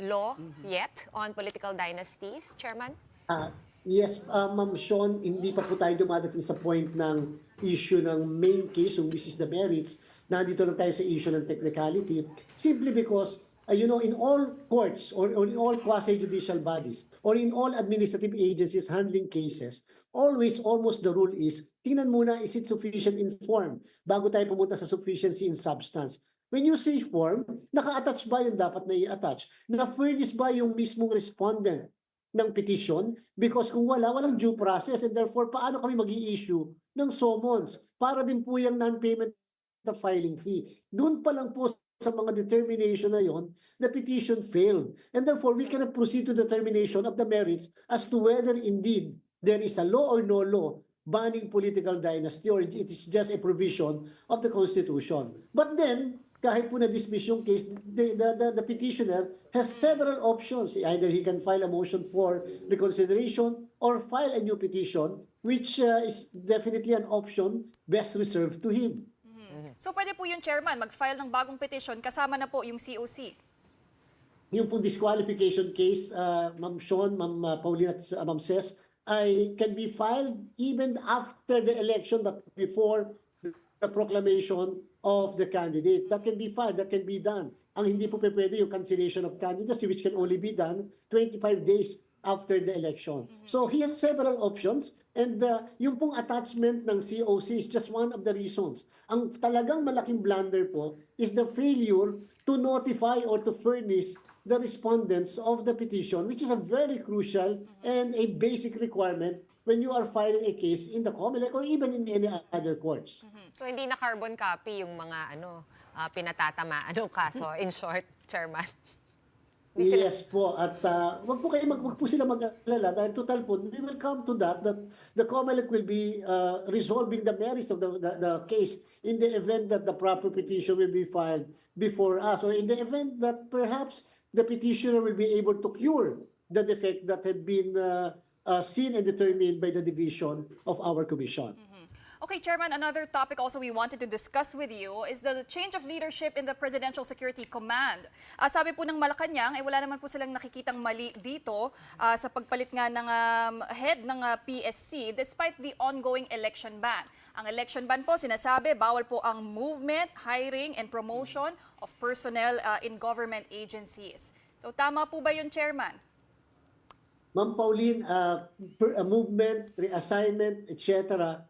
law yet on political dynasties, Chairman? Yes, Ma'am Sean, hindi pa po tayo dumadating sa point ng issue ng main case, which is the merits. Nandito lang tayo sa issue ng technicality simply because, in all courts or in all quasi-judicial bodies or in all administrative agencies handling cases, always, almost the rule is, tingnan muna, is it sufficient in form bago tayo pumunta sa sufficiency in substance. When you say form, naka-attach ba yung dapat na i-attach? Na-furnish ba yung mismong respondent ng petition? Because kung walang due process and therefore, paano kami mag-i-issue ng summons? Para din po yung non-payment the filing fee. Doon pa lang po sa mga determination na yon, the petition failed. And therefore, we cannot proceed to determination of the merits as to whether indeed there is a law or no law banning political dynasty or it is just a provision of the Constitution. But then, kahit po na-dismiss yung case, the petitioner has several options. Either he can file a motion for reconsideration or file a new petition which is definitely an option best reserved to him. So pwede po yung chairman mag-file ng bagong petition kasama na po yung COC. Yung pong disqualification case, Ma'am Sean, Ma'am Pauline at Ma'am Ces, can be filed even after the election but before the proclamation of the candidate. That can be filed, that can be done. Ang hindi po pwede yung cancellation of candidacy which can only be done 25 days after the election. So he has several options and yung pong attachment ng COC is just one of the reasons. Ang talagang malaking blunder po is the failure to notify or to furnish the respondents of the petition, which is a very crucial and a basic requirement when you are filing a case in the Comelec or even in any other courts. So hindi na carbon copy yung mga pinatatamaan ng kaso, in short, Chairman. Yes po. At wag po sila mag-alala dahil total po, we will come to that the Comelec will be resolving the merits of the case in the event that the proper petition will be filed before us or in the event that perhaps the petitioner will be able to cure the defect that had been seen and determined by the division of our commission. Okay, Chairman, another topic also we wanted to discuss with you is the change of leadership in the Presidential Security Command. Sabi po ng Malacanang, wala naman po silang nakikitang mali dito sa pagpalit nga ng head ng PSC despite the ongoing election ban. Ang election ban po, sinasabi, bawal po ang movement, hiring, and promotion of personnel in government agencies. So tama po ba yun, Chairman? Ma'am Pauline, movement, reassignment, etc.,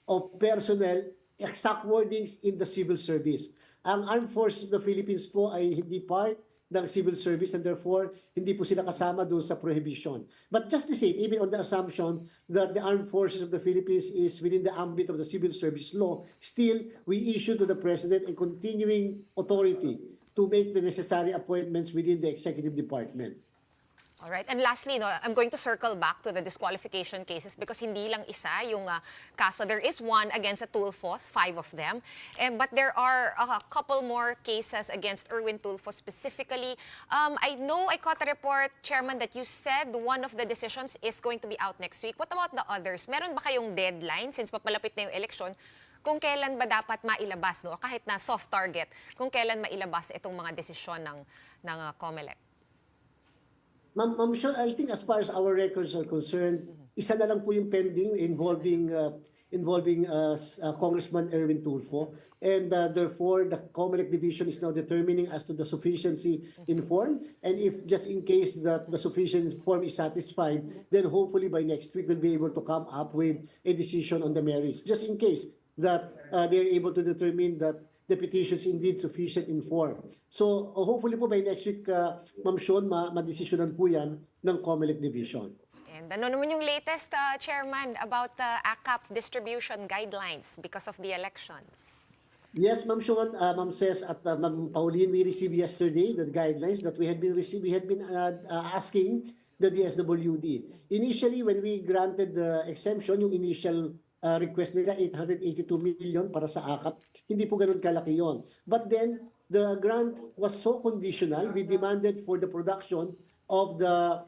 of personnel, exact wordings in the civil service. Ang Armed Forces of the Philippines po ay hindi part ng civil service and therefore hindi po sila kasama doon sa prohibition. But just the same, even on the assumption that the Armed Forces of the Philippines is within the ambit of the civil service law, still we issue to the President a continuing authority to make the necessary appointments within the executive department. All right. And lastly, I'm going to circle back to the disqualification cases because hindi lang isa yung kaso. There is one against a Tulfos, 5 of them. But there are a couple more cases against Erwin Tulfos specifically. I know I caught a report, Chairman, that you said one of the decisions is going to be out next week. What about the others? Meron ba kayong deadline since papalapit na yung election? Kung kailan ba dapat mailabas, kahit na soft target, kung kailan mailabas itong mga desisyon ng Comelec? Ma'am Sean, I think as far as our records are concerned, isa na lang po yung pending involving Congressman Erwin Tulfo. And therefore, the Comelec division is now determining as to the sufficiency in form. And if just in case that the sufficient form is satisfied, then hopefully by next week we'll be able to come up with a decision on the merits. Just in case that they're able to determine that the petition is indeed sufficient in form. So hopefully po by next week, Ma'am Sean, ma-desisyonan po yan ng Comelec Division. And ano naman yung latest, Chairman, about the ACAP distribution guidelines because of the elections? Yes, Ma'am Sean, Ma'am Ces at Ma'am Pauline, we received yesterday the guidelines that we had been asking the DSWD. Initially, when we granted the exemption, yung initial request nila 882 million para sa ACAP. Hindi po ganun kalaki yon. But then, the grant was so conditional. We demanded for the production of the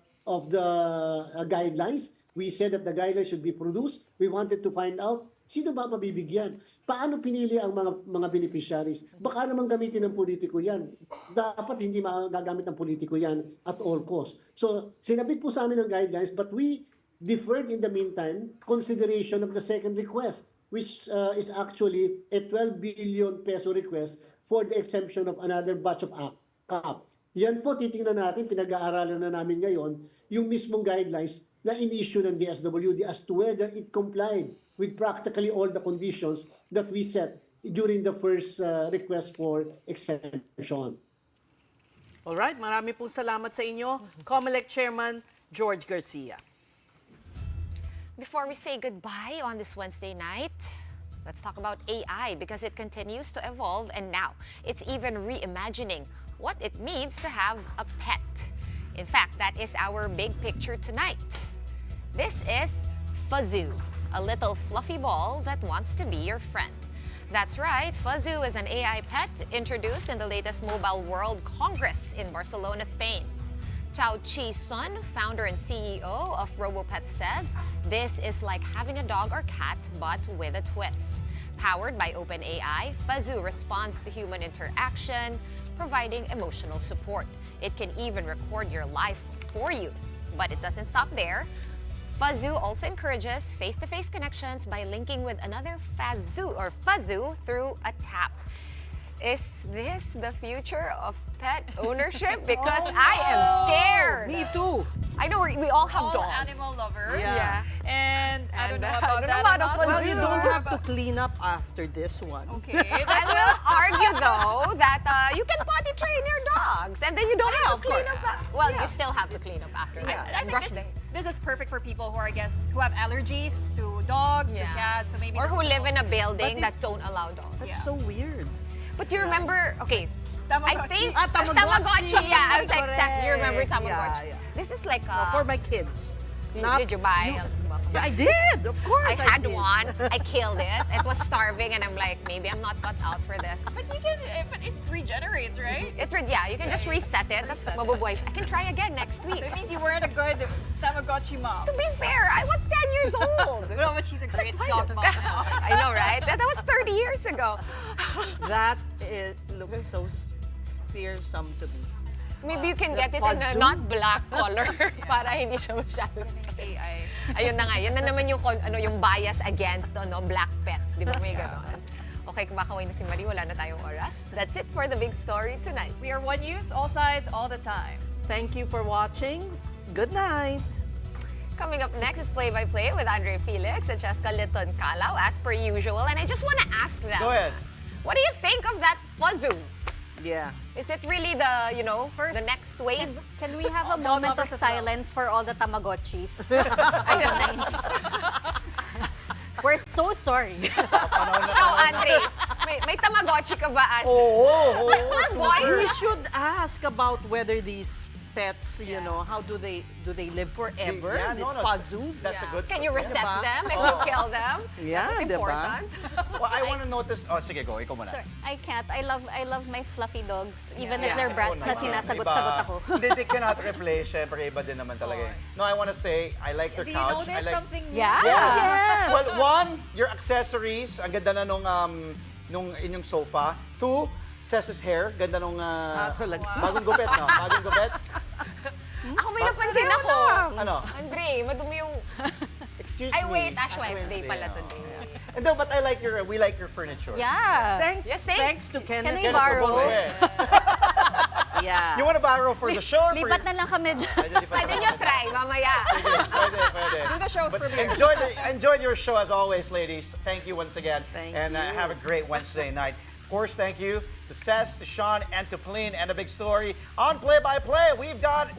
guidelines. We said that the guidelines should be produced. We wanted to find out sino ba mabibigyan. Paano pinili ang mga beneficiaries? Baka naman gamitin ng politiko yan. Dapat hindi magagamit ng politiko yan at all costs. So, sinabit po sa amin ang guidelines, but we deferred in the meantime consideration of the second request, which is actually a 12 billion peso request for the exemption of another batch of ACAP. Yan po, titingnan natin, pinag-aaralan na namin ngayon, yung mismong guidelines na in-issue ng DSWD as to whether it complied with practically all the conditions that we set during the first request for exemption. Alright, marami pong salamat sa inyo, Comelec Chairman George Garcia. Before we say goodbye on this Wednesday night, let's talk about AI because it continues to evolve and now it's even reimagining what it means to have a pet. In fact, that is our big picture tonight. This is Fuzzu, a little fluffy ball that wants to be your friend. That's right, Fuzzu is an AI pet introduced in the latest Mobile World Congress in Barcelona, Spain. Chao Chi-sun, founder and CEO of RoboPet, says this is like having a dog or cat, but with a twist. Powered by OpenAI, Fuzzu responds to human interaction, providing emotional support. It can even record your life for you. But it doesn't stop there. Fuzzu also encourages face-to-face connections by linking with another Fuzzu through a tap. Is this the future of pet ownership? Because I am scared. Me too. I know we all have dogs. Animal lovers. Yeah. And I don't know about I don't know that. about a Well, Fuzzu. you don't have to clean up after this one. Okay. I will argue though that you can potty train your dogs and then you don't have to clean up. Well, you still have to clean up after that. I think Brush them. this is perfect for people who are, I guess, who have allergies to dogs, to cats, so maybe or this who is live in a building But that don't allow dogs. That's so weird. But do you remember? Okay, I Tamagotchi. think Tamagotchi. Yeah, I was like, Seth, do you remember Correct. Tamagotchi? Yeah, yeah. This is like No, for my kids. Did you buy? Yeah, I did, of course. I had did. one. I killed it. It was starving, and I'm like, maybe I'm not cut out for this. But you can, but it regenerates, right? You can just reset it. Tapos mabubuhay siya. I can try again next week. So it means you weren't a good Tamagotchi mom. To be fair, I was 10 years old. No, but she's a great dog mom now. I know, right? That was 30 years ago. That looks so fearsome to me. Maybe you can get it in a not black color para hindi siya masyado scary. Ayun na nga, yun na naman yung, yung bias against black pets. Di ba may gano'n? Okay, kumakaway na si Marie, wala na tayong oras. That's it for the big story tonight. We are One News, all sides, all the time. Thank you for watching. Good night. Coming up next is Play-by-Play with Andre Felix and Cheska Liton Calao, as per usual. And I just want to ask them. Go ahead. What do you think of that Fuzzu? Yeah. Is it really the next wave? Can we have a moment of silence for all the Tamagotchis? We're so sorry. Andre, may Tamagotchi ka ba, Andre? Oo. Boy, We should ask about whether these pets, how do they live forever? Yeah, These no, Fuzzus? that's a good. Can you reset Diba? them if you kill them? Yeah, That's diba? important. Well, I want to notice. Oh, sige, go. Ikaw muna. I can't. I love my fluffy dogs. Even if Yeah. they're brats Oo na naman. sinasagot-sagot Iba. ako. Hindi, they cannot replace. Syempre, iba din naman talaga. No, I want to say, I like their Do you couch. notice I like. something new? Yeah. Yes. Well, one, your accessories. Ang ganda na nung inyong sofa. Two, Ces's hair. Ganda nung talaga. bagong gupit, no? Bagong gupit. Ako may napansin ako. Ano? Andre, madumi yung... Excuse Ay, me. wait, Ash Wednesday pala no. today. And no, but we like your furniture. Yeah. Thanks to Kenneth. Can we borrow? Yeah. You want to borrow for the show? Or for Lipat na lang kami dyan. Pwede nyo try, mamaya. Pwede. Do the show But premiere. enjoy your show as always, ladies. Thank you once again. Thank and you. Have a great Wednesday night. Of course, thank you to Cess, to Sean, and to Pauline. And a big story on Play-by-Play. We've got,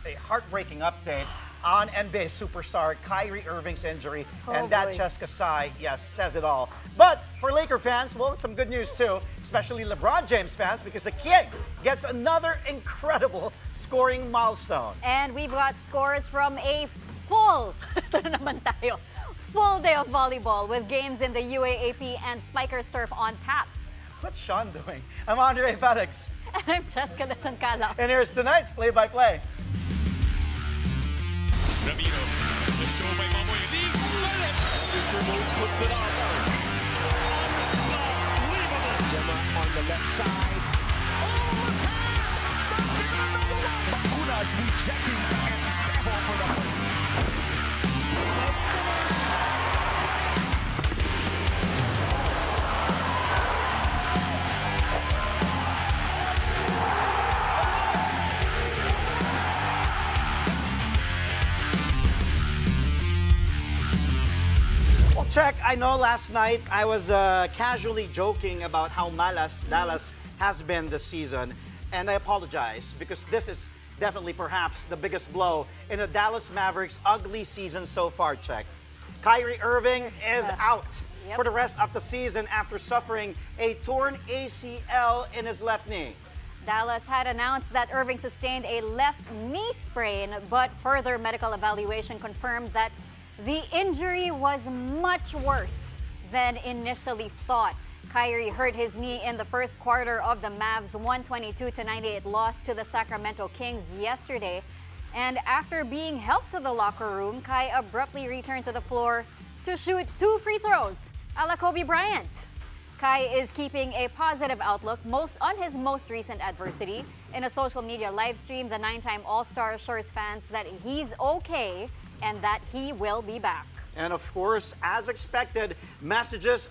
a heartbreaking update on NBA superstar Kyrie Irving's injury. And that Cheska Sai, says it all. But for Laker fans, some good news too, especially LeBron James fans, because the King gets another incredible scoring milestone. And we've got scores from a full, ito na naman tayo, full day of volleyball with games in the UAAP and Spikers Turf on tap. What's Sean doing? I'm Andre Felix. And I'm Cheska Liton Calao. And here's tonight's Play-by-Play. Ramiro, the show by Mamoy leaves. Victor Moves puts it up. Unbelievable. Gemma on the left side. Oh, the pass! Stopping another one. Bacunas rejecting Estevo for the point. Check, I know last night I was casually joking about how malas Dallas has been this season, and I apologize because this is definitely perhaps the biggest blow in the Dallas Mavericks' ugly season so far, Check. Kyrie Irving is out for the rest of the season after suffering a torn ACL in his left knee. Dallas had announced that Irving sustained a left knee sprain, but further medical evaluation confirmed that the injury was much worse than initially thought. Kyrie hurt his knee in the first quarter of the Mavs' 122-98 loss to the Sacramento Kings yesterday. And after being helped to the locker room, Kai abruptly returned to the floor to shoot 2 free throws, a la Kobe Bryant. Kai is keeping a positive outlook on his most recent adversity. In a social media live stream, the 9-time All-Star assures fans that he's okay and that he will be back. And of course, as expected, messages